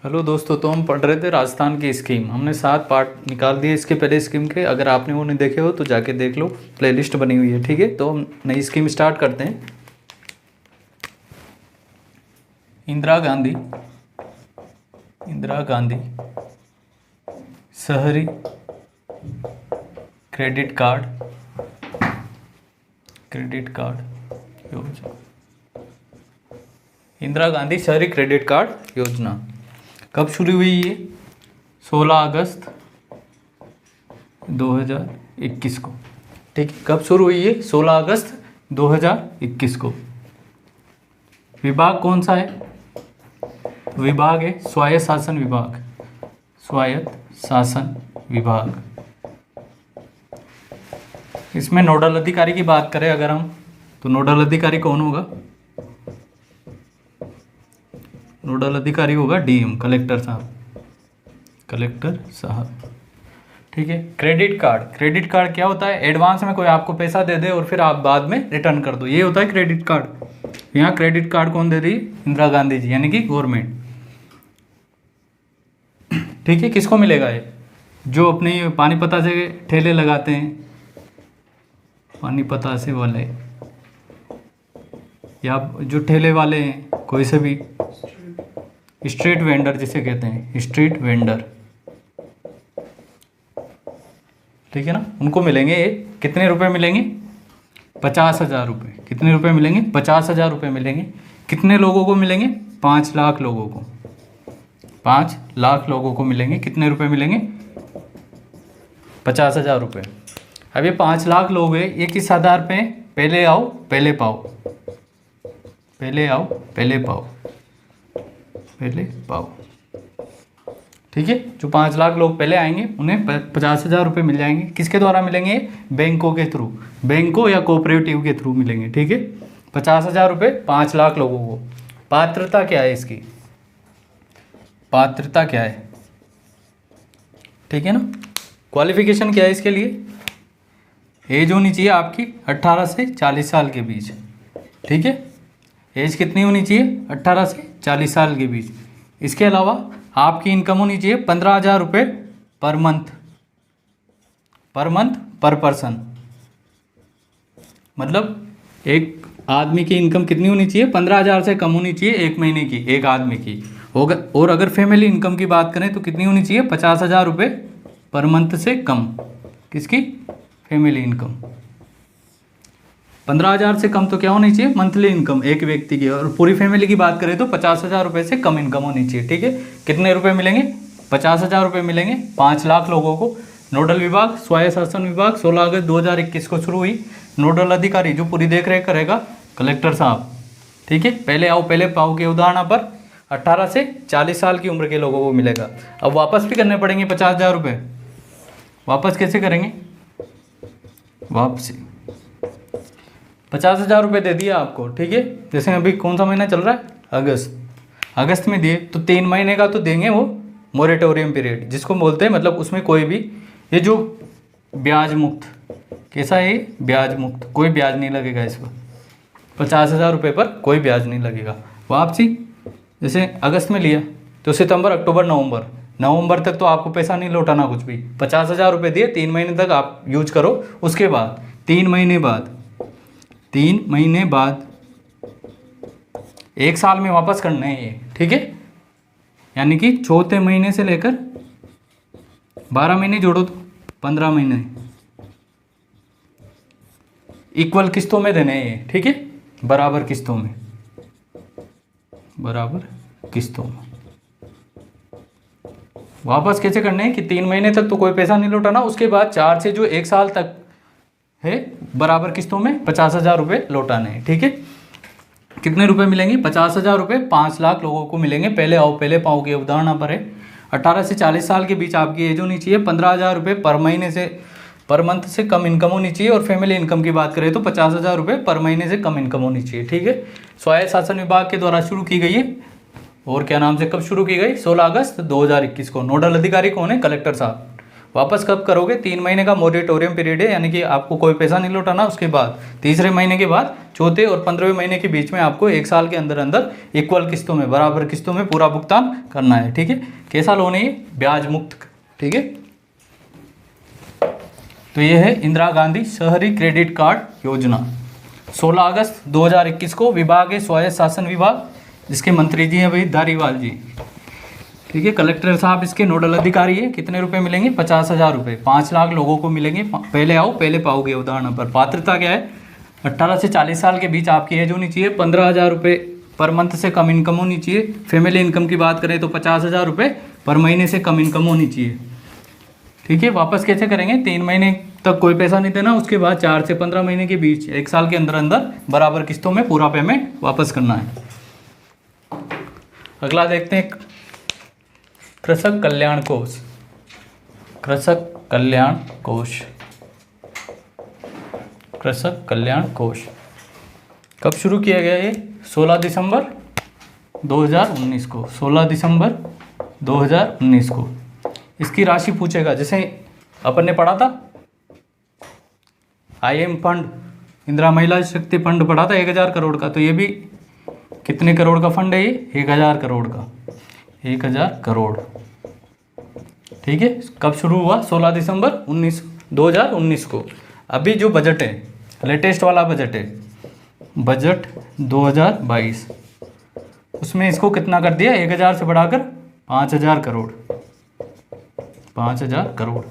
Hello दोस्तों, तो हम पढ़ रहे थे राजस्थान की स्कीम। हमने 7 पार्ट निकाल दिए इसके पहले स्कीम के। अगर आपने वो नहीं देखे हो तो जाके देख लो, प्लेलिस्ट बनी हुई है। ठीक है, तो हम नई स्कीम स्टार्ट करते हैं। इंदिरा गांधी शहरी क्रेडिट कार्ड योजना। इंदिरा गांधी शहरी क्रेडिट कार्ड योजना कब शुरू हुई? ये 16 अगस्त 2021 को। ठीक है, कब शुरू हुई है? 16 अगस्त 2021 को। विभाग कौन सा है? विभाग है स्वायत्त शासन विभाग। इसमें नोडल अधिकारी की बात करें अगर हम, तो नोडल अधिकारी कौन होगा? नोडल अधिकारी होगा डीएम, कलेक्टर साहब। ठीक है। क्रेडिट कार्ड क्या होता है? एडवांस में कोई आपको पैसा दे दे और फिर आप बाद में रिटर्न कर दो, ये होता है क्रेडिट कार्ड। यहाँ क्रेडिट कार्ड कौन दे रही? इंदिरा गांधी जी, यानी कि गवर्नमेंट। ठीक है, किसको मिलेगा ये? जो अपने पानीपता से ठेले लगाते हैं, पानीपता से वाले, या जो ठेले वाले हैं, कोई से भी स्ट्रीट वेंडर जिसे कहते हैं, स्ट्रीट वेंडर। ठीक है ना, उनको मिलेंगे ये कितने रुपए मिलेंगे? 50,000 रुपये। कितने रुपए मिलेंगे? 50,000 रुपये मिलेंगे। कितने लोगों को मिलेंगे? 5 लाख लोगों को। 5 लाख लोगों को मिलेंगे। कितने रुपए मिलेंगे? 50,000 रुपये। अब ये 5 लाख लोग हैं, ये किस आधार पे? पहले आओ पहले पाओ। ठीक है, जो 5 लाख लोग पहले आएंगे उन्हें 50,000 रुपये मिल जाएंगे। किसके द्वारा मिलेंगे? बैंकों के थ्रू, बैंकों या कोऑपरेटिव के थ्रू मिलेंगे। ठीक है, 50,000 रुपये 5 लाख लोगों को। पात्रता क्या है इसकी? ठीक है ना, क्वालिफिकेशन क्या है इसके लिए? एज होनी चाहिए आपकी 18 से 40 साल के बीच। ठीक है, एज कितनी होनी चाहिए? 18 से 40 साल के बीच। इसके अलावा आपकी इनकम होनी चाहिए 15,000 रुपये पर मंथ पर पर्सन। मतलब एक आदमी की इनकम कितनी होनी चाहिए? 15,000 से कम होनी चाहिए एक महीने की, एक आदमी की। और अगर फैमिली इनकम की बात करें तो कितनी होनी चाहिए? 50,000 रुपये पर मंथ से कम। किसकी? Family income. 15,000 से कम तो क्या होनी चाहिए? मंथली इनकम एक व्यक्ति की। और पूरी फैमिली की बात करें तो 50,000 रुपये से कम इनकम होनी चाहिए। ठीक है, कितने रुपए मिलेंगे? 50,000 रुपये मिलेंगे 5 लाख लोगों को। नोडल विभाग स्वायत्त शासन विभाग 16 अगस्त 2021 को शुरू हुई। नोडल अधिकारी जो पूरी देख रेख करेगा, कलेक्टर साहब। ठीक है, पहले आओ पहले पाओ के उदाहरण पर 18 से 40 साल की उम्र के लोगों को मिलेगा। अब वापस भी करने पड़ेंगे 50,000 रुपये। वापस कैसे करेंगे? वापसी 50,000 रुपये दे दिया आपको। ठीक है, जैसे अभी कौन सा महीना चल रहा है? अगस्त में दिए तो 3 महीने का तो देंगे वो मोरेटोरियम पीरियड जिसको बोलते हैं। मतलब उसमें कोई भी ये जो ब्याज मुक्त, कैसा है? ब्याज मुक्त, कोई ब्याज नहीं लगेगा इस पर। 50,000 रुपये पर कोई ब्याज नहीं लगेगा। वापसी जैसे अगस्त में लिया तो सितंबर अक्टूबर नवंबर तक तो आपको पैसा नहीं लौटाना कुछ भी। 50,000 रुपये दिए, 3 महीने तक आप यूज करो। उसके बाद 3 महीने बाद 1 साल में वापस करना है ये। ठीक है, यानी कि चौथे महीने से लेकर 12 महीने जोड़ो तो 15 महीने इक्वल किस्तों में देने हैं ये। ठीक है, बराबर किस्तों में। वापस कैसे करने हैं कि 3 महीने तक तो कोई पैसा नहीं लौटाना। उसके बाद 4 से जो 1 साल तक है बराबर किस्तों में 50,000 रुपये लौटाने हैं। ठीक है, कितने रुपए मिलेंगे? 50,000 रुपये 5 लाख लोगों को मिलेंगे। पहले आओ पहले पाओ के उदाहरण पर है। 18 से 40 साल के बीच आपकी एज होनी चाहिए। 15,000 रुपये पर मंथ से कम इनकम होनी चाहिए। और फैमिली इनकम की बात करें तो 50,000 रुपये पर महीने से कम इनकम होनी चाहिए। ठीक है, स्वायत्त शासन विभाग के द्वारा शुरू की गई है। और क्या नाम से कब शुरू की गई? 16 अगस्त 2021 को। नोडल अधिकारी कौन है? कलेक्टर साहब। वापस कब करोगे? 3 महीने का मोरेटोरियम पीरियड है, यानी कि आपको कोई पैसा नहीं लौटाना। उसके बाद तीसरे महीने के बाद चौथे और 15वें महीने के बीच में आपको 1 साल के अंदर अंदर इक्वल किस्तों में, बराबर किस्तों में पूरा भुगतान करना है। ठीक है, कैसा लोन है ये? ब्याज मुक्त। ठीक है, तो ये है इंदिरा गांधी शहरी क्रेडिट कार्ड योजना। 16 अगस्त 2021 को विभागीय स्वायत्त शासन विभाग, जिसके मंत्री जी हैं भाई धारीवाल जी। ठीक है, कलेक्टर साहब इसके नोडल अधिकारी है। कितने रुपए मिलेंगे? 50,000 रुपये। 5 लाख लोगों को मिलेंगे। पहले आओ पहले पाओगे उदाहरण पर। पात्रता क्या है? 18 से 40 साल के बीच आपकी एज होनी चाहिए। 15,000 रुपये पर मंथ से कम इनकम होनी चाहिए। फैमिली इनकम की बात करें तो 50,000 रुपये पर महीने से कम इनकम होनी चाहिए। ठीक है, वापस कैसे करेंगे? 3 महीने तक कोई पैसा नहीं देना, उसके बाद 4 से 15 महीने के बीच 1 साल के अंदर अंदर बराबर किस्तों में पूरा पेमेंट वापस करना है। अगला देखते हैं, कृषक कल्याण कोष। कृषक कल्याण कोष, कृषक कल्याण कोष कब शुरू किया गया? ये 16 दिसंबर 2019 को। 16 दिसंबर 2019 को। इसकी राशि पूछेगा, जैसे अपन ने पढ़ा था IM फंड, इंदिरा महिला शक्ति फंड पढ़ा था 1000 करोड़ का, तो ये भी कितने करोड़ का फंड है? ये 1000 करोड़ का, 1000 करोड़। ठीक है, कब शुरू हुआ? 16 दिसंबर 2019 को। अभी जो बजट है, लेटेस्ट वाला बजट है, बजट 2022, उसमें इसको कितना कर दिया? 1000 से बढ़ाकर 5000 करोड़। 5000 करोड़।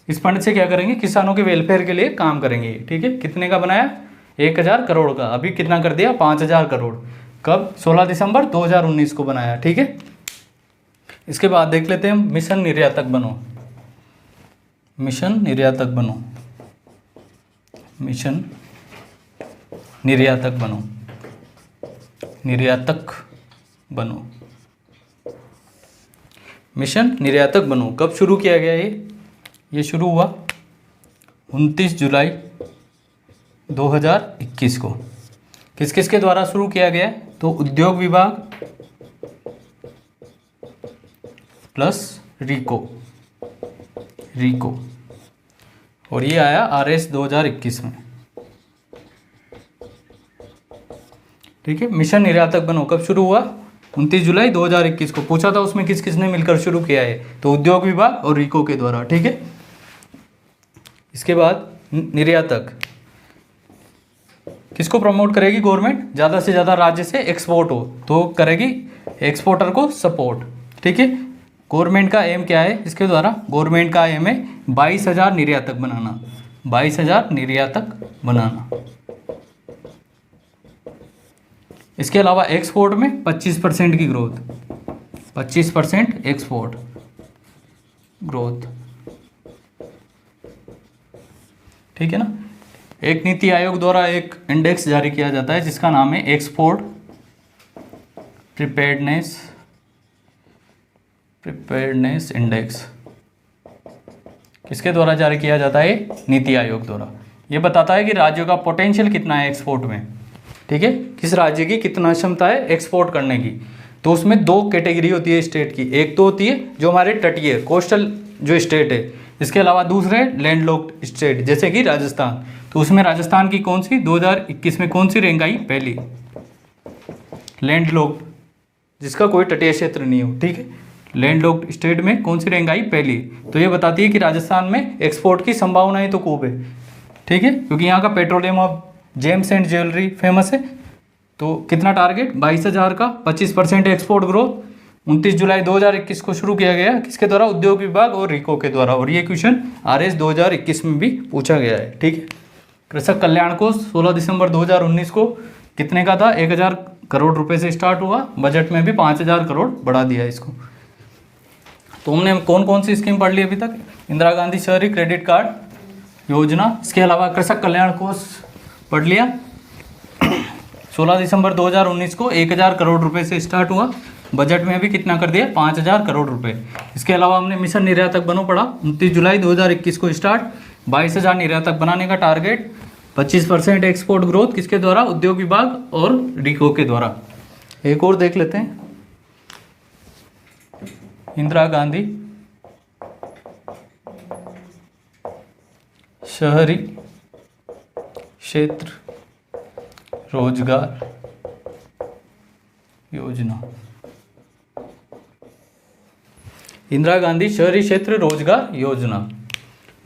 इस फंड से क्या करेंगे? किसानों के वेलफेयर के लिए काम करेंगे। ठीक है, कितने का बनाया? 1000 करोड़ का। अभी कितना कर दिया? 5000 करोड़। कब? 16 दिसंबर 2019 को बनाया। ठीक है, इसके बाद देख लेते हैं मिशन निर्यातक बनो। मिशन निर्यातक बनो, मिशन निर्यातक बनो, निर्यातक बनो, मिशन निर्यातक बनो। कब शुरू किया गया ये शुरू हुआ 29 जुलाई 2021 को। किस किस के द्वारा शुरू किया गया? तो उद्योग विभाग प्लस रीको, और ये आया RS 2021 में। ठीक है, मिशन निर्यातक बनो कब शुरू हुआ? 29 जुलाई 2021 को। पूछा था उसमें किस किसने मिलकर शुरू किया है, तो उद्योग विभाग और रीको के द्वारा। ठीक है, इसके बाद निर्यातक किसको प्रमोट करेगी गवर्नमेंट? ज़्यादा से ज़्यादा राज्य से एक्सपोर्ट हो तो करेगी एक्सपोर्टर को सपोर्ट। ठीक है, गवर्नमेंट का एम क्या है इसके द्वारा? गवर्नमेंट का एम है 22,000 निर्यातक बनाना, 22,000 निर्यातक बनाना। इसके अलावा एक्सपोर्ट में 25% की ग्रोथ, 25% एक्सपोर्ट ग्रोथ। ठीक है ना। एक नीति आयोग द्वारा एक इंडेक्स जारी किया जाता है जिसका नाम है एक्सपोर्ट प्रिपेयर्डनेस इंडेक्स। किसके द्वारा जारी किया जाता है? नीति आयोग द्वारा। ये बताता है कि राज्यों का पोटेंशियल कितना है एक्सपोर्ट में। ठीक है, किस राज्य की कितना क्षमता है एक्सपोर्ट करने की। तो उसमें 2 कैटेगरी होती है स्टेट की। एक तो होती है जो हमारे तटीय कोस्टल जो स्टेट है, इसके अलावा दूसरे लैंडलॉक्ड स्टेट जैसे कि राजस्थान। तो उसमें राजस्थान की कौन सी 2021 में कौन सी रैंक आई? पहली, लैंडलॉक्ड, जिसका कोई तटीय क्षेत्र नहीं हो। ठीक है, लैंडलॉक्ड स्टेट में कौन सी रैंक आई? पहली। तो ये बताती है कि राजस्थान में एक्सपोर्ट की संभावनाएं तो खूब है। ठीक है, क्योंकि यहाँ का petroleum of James and jewellery famous है। तो कितना टारगेट? 22,000 का 25% एक्सपोर्ट ग्रोथ 29 जुलाई 2021 को शुरू किया गया। किसके द्वारा? उद्योग विभाग और रीको के द्वारा। और ये क्वेश्चन RS 2021 में भी पूछा गया है। ठीक है, कृषक कल्याण कोष 16 दिसंबर 2019 को कितने का था? 1000 करोड़ रुपए से स्टार्ट हुआ। बजट में भी 5000 करोड़ बढ़ा दिया इसको। तो हमने कौन कौन सी स्कीम पढ़ ली अभी तक? इंदिरा गांधी शहरी क्रेडिट कार्ड योजना, इसके अलावा कृषक कल्याण कोष पढ़ लिया। 16 दिसंबर 2019 को 1000 करोड़ रुपए से स्टार्ट हुआ। बजट में भी कितना कर दिया? 5000 करोड़ रुपए। इसके अलावा हमने मिशन निर्यातक बनो पढ़ा। 29 जुलाई 2021 को स्टार्ट, 22,000 निर्यातक बनाने का टारगेट, 25% एक्सपोर्ट ग्रोथ। किसके द्वारा? उद्योग विभाग और रीको के द्वारा। एक और देख लेते हैं, इंदिरा गांधी शहरी क्षेत्र रोजगार योजना, इंदिरा गांधी शहरी क्षेत्र रोजगार योजना,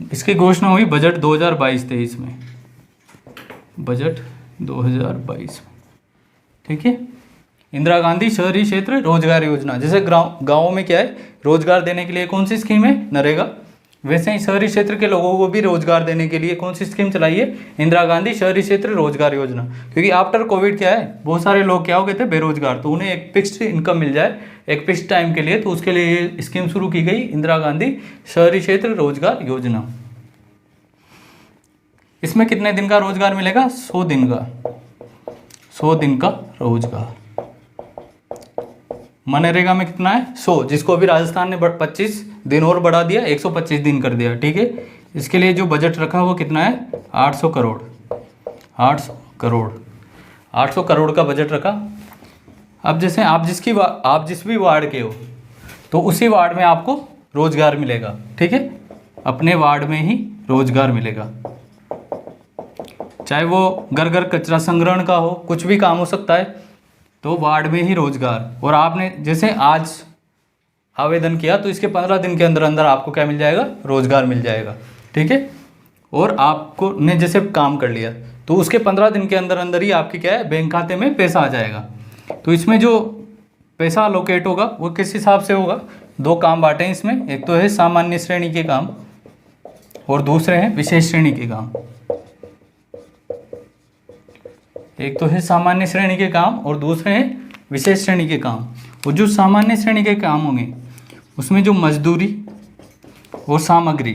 इसकी घोषणा हुई बजट 2022-23 में, बजट 2022 में। ठीक है, इंदिरा गांधी शहरी क्षेत्र रोजगार योजना, जैसे गाँव में क्या है, रोजगार देने के लिए कौन सी स्कीम है, नरेगा, वैसे ही शहरी क्षेत्र के लोगों को भी रोजगार देने के लिए कौन सी स्कीम चलाई है, इंदिरा गांधी शहरी क्षेत्र रोजगार योजना। क्योंकि आफ्टर कोविड क्या है, बहुत सारे लोग क्या हो गए थे, बेरोजगार, तो उन्हें एक फिक्स्ड इनकम मिल जाए एक फिक्स्ड टाइम के लिए, तो उसके लिए ये स्कीम शुरू की गई, इंदिरा गांधी शहरी क्षेत्र रोजगार योजना। इसमें कितने दिन का रोजगार मिलेगा, 100 दिन का, 100 दिन का रोजगार। मनरेगा में कितना है, 100, जिसको अभी राजस्थान ने 25 दिन और बढ़ा दिया, 125 दिन कर दिया। ठीक है, इसके लिए जो बजट रखा वो कितना है, 800 करोड़, 800 करोड़, 800 करोड़ का बजट रखा। अब जैसे आप जिस भी वार्ड के हो, तो उसी वार्ड में आपको रोजगार मिलेगा। ठीक है, अपने वार्ड में ही रोजगार मिलेगा, चाहे वो घर घर कचरा संग्रहण का हो, कुछ भी काम हो सकता है, तो वार्ड में ही रोजगार। और आपने जैसे आज आवेदन किया तो इसके 15 दिन के अंदर अंदर आपको क्या मिल जाएगा, रोजगार मिल जाएगा। ठीक है, और आपको ने जैसे काम कर लिया तो उसके 15 दिन के अंदर अंदर ही आपके क्या है, बैंक खाते में पैसा आ जाएगा। तो इसमें जो पैसा अलोकेट होगा वो किस हिसाब से होगा, 2 काम बांटे हैं इसमें, एक तो है सामान्य श्रेणी के काम और दूसरे हैं विशेष श्रेणी के काम। एक तो है सामान्य श्रेणी के काम और दूसरे हैं विशेष श्रेणी के काम। और जो सामान्य श्रेणी के काम होंगे उसमें जो मजदूरी और सामग्री,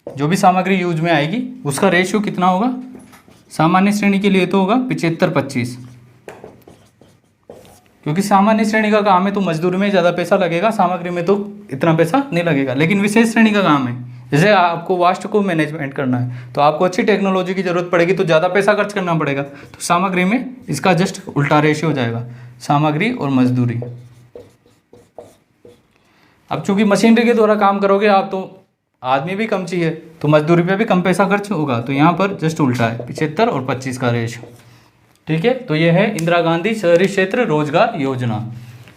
जो भी सामग्री यूज में आएगी उसका रेशियो कितना होगा, सामान्य श्रेणी के लिए तो होगा 75-25, क्योंकि सामान्य श्रेणी का काम है तो मजदूरी में ज़्यादा पैसा लगेगा, सामग्री में तो इतना पैसा नहीं लगेगा। लेकिन विशेष श्रेणी का काम है, जैसे आपको वास्ट को मैनेजमेंट करना है तो आपको अच्छी टेक्नोलॉजी की जरूरत पड़ेगी, तो ज़्यादा पैसा खर्च करना पड़ेगा, तो सामग्री में इसका जस्ट उल्टा रेशियो हो जाएगा, सामग्री और मजदूरी। अब चूंकि मशीनरी के द्वारा काम करोगे आप, तो आदमी भी कम चाहिए, तो मजदूरी पे भी कम पैसा खर्च होगा, तो यहाँ पर जस्ट उल्टा है, 75 और 25 का रेशियो। ठीक है, तो ये है इंदिरा गांधी शहरी क्षेत्र रोजगार योजना,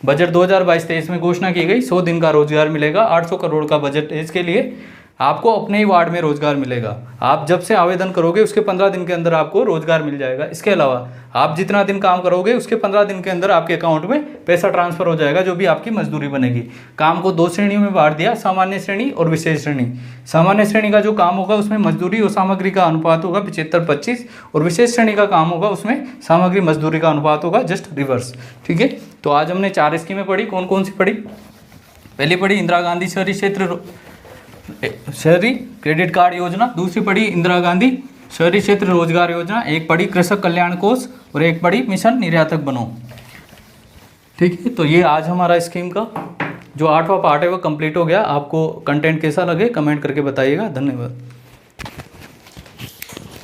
बजट 2022-23 में घोषणा की गई, 100 दिन का रोजगार मिलेगा, 800 करोड़ का बजट है इसके लिए, आपको अपने ही वार्ड में रोजगार मिलेगा। आप जब से आवेदन करोगे उसके 15 दिन के अंदर आपको रोजगार मिल जाएगा। इसके अलावा आप जितना दिन काम करोगे उसके 15 दिन के अंदर आपके अकाउंट में पैसा ट्रांसफर हो जाएगा, जो भी आपकी मजदूरी बनेगी। काम को 2 श्रेणियों में बांट दिया, सामान्य श्रेणी और विशेष श्रेणी। सामान्य श्रेणी का जो काम होगा उसमें मजदूरी और सामग्री का अनुपात होगा 75-25, और विशेष श्रेणी का काम होगा उसमें सामग्री मजदूरी का अनुपात होगा जस्ट रिवर्स। ठीक है, तो आज हमने 4 स्कीमें पढ़ी। कौन कौन सी पढ़ी, पहली पढ़ी इंदिरा गांधी शहरी क्रेडिट कार्ड योजना, दूसरी पढ़ी इंदिरा गांधी शहरी क्षेत्र रोजगार योजना, एक पढ़ी कृषक कल्याण कोष और एक पढ़ी मिशन निर्यातक बनो। ठीक है, तो ये आज हमारा स्कीम का जो 8वां पार्ट है वो कंप्लीट हो गया। आपको कंटेंट कैसा लगे कमेंट करके बताइएगा। धन्यवाद।